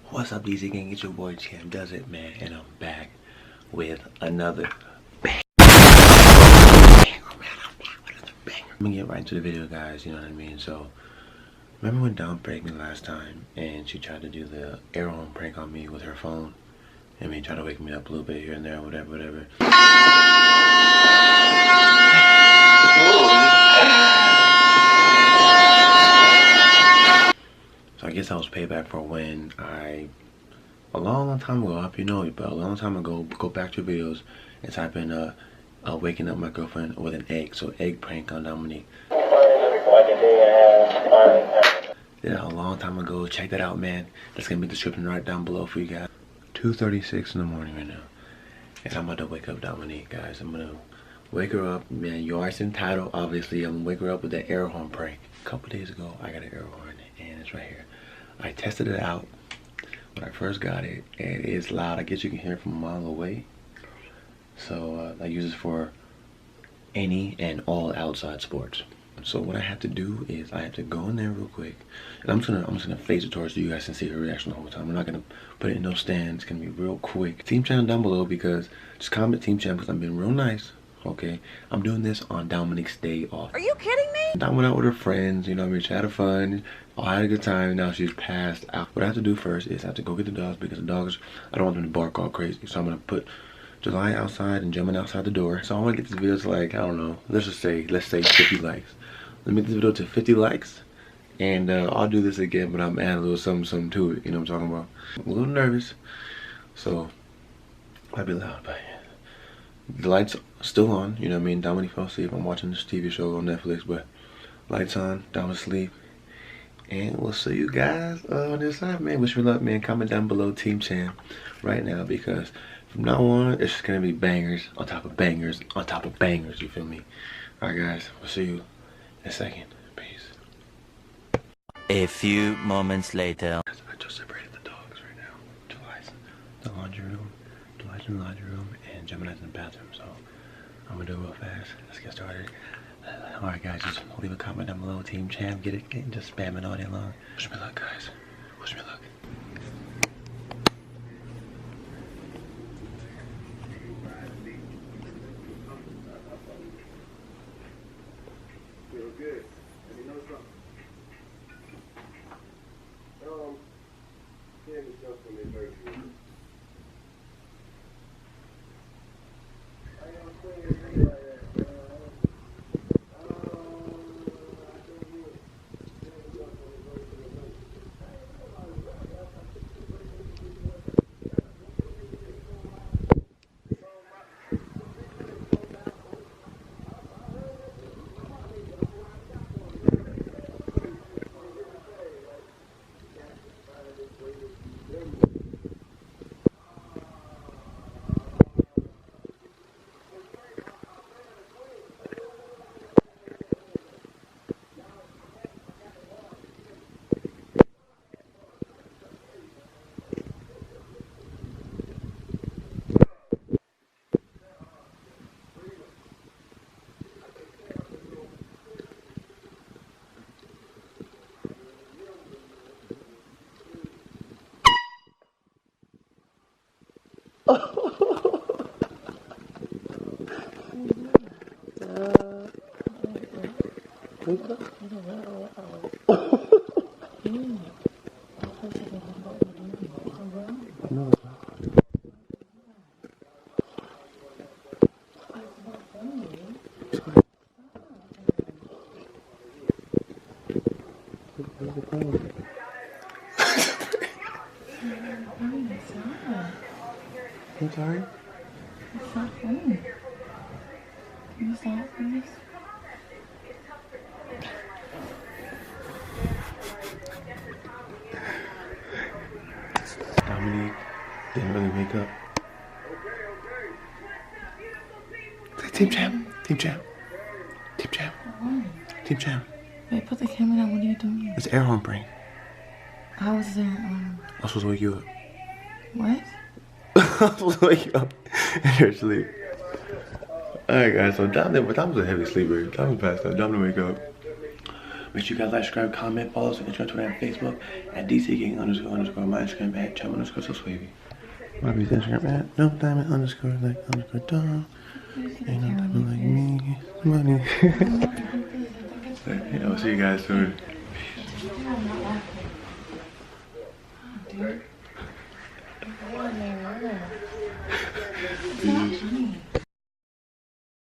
What's up, DC Gang? It's your boy Champ Does It, man, and I'm back with another banger. I'm gonna get right into the video, guys. You know what I mean? So, remember when Dom pranked me last time, and she tried to do the air horn prank on me with her phone? I mean, try to wake me up a little bit here and there, whatever. So I guess that was payback for when I, a long time ago, I hope you know it, but a long time ago, go back to videos and type in waking up my girlfriend with an egg. So egg prank on Dominique. Yeah, a long time ago. Check that out, man. That's gonna be the description right down below for you guys. 2:36 in the morning right now, and I'm about to wake up Dominique, guys. I'm gonna wake her up, man. You already seen the title, obviously. I'm gonna wake her up with that air horn prank. A couple days ago, I got an air horn, and it's right here. I tested it out when I first got it, and it's loud. I guess you can hear it from a mile away. So I use it for any and all outside sports. So what I have to do is I have to go in there real quick, and I'm just gonna face it towards you guys and see her reaction the whole time. I'm not gonna put it in no stand. It's gonna be real quick. Team channel down below, because just comment team channel, because I'm being real nice. Okay, I'm doing this on Dominique's day off. Are you kidding me? Dom went out with her friends, you know what I mean? She had fun, all had a good time, and now she's passed out. What I have to do first is I have to go get the dogs, because the dogs, I don't want them to bark all crazy. So I'm gonna put July outside and Gemini outside the door. So I wanna get this video to, like, I don't know, let's say 50 likes. Let me get this video to 50 likes, and I'll do this again, but I'm adding a little something to it, you know what I'm talking about? I'm a little nervous, so might be loud, but the lights still on, you know what I mean? Dominique fell asleep. I'm watching this TV show on Netflix, but lights on, Dom asleep. And we'll see you guys on this side, man. Wish me luck, man. Comment down below Team Champ right now, because from now on, it's just gonna be bangers on top of bangers on top of bangers, you feel me? Alright, guys, we'll see you in a second. Peace. A few moments later. I just separated the dogs right now. July's in the laundry room, and Gemini's in the bathroom, so I'm gonna do it real fast. Let's get started. Alright, guys, just leave a comment down below. Team Champ, get it, just spam it all day long. Wish me luck, guys. Wish me luck. Feel good. Let me know something. Hear me something in very good. I am saying I'm sorry. It's not funny. Can you stop, please? Dominique didn't really wake up. Say Team Champ. Team Champ. Team Champ. Team Champ. Wait, put the camera down. What are you doing? It's air horn prank. How is there, I'm supposed to wake you up. what? I'm supposed to wake you up in your sleep. Alright guys, so Dom's a heavy sleeper. Dom's passed out. Dom to wake up. Make sure you guys like, subscribe, comment, follow us on Instagram, Twitter, and Facebook at DCGang__. My Instagram at chum_so_slavy. My Instagram at no diamond _ like _ Dom. Ain't no diamond like me. Money. Yeah, I'll see you guys soon. Peace.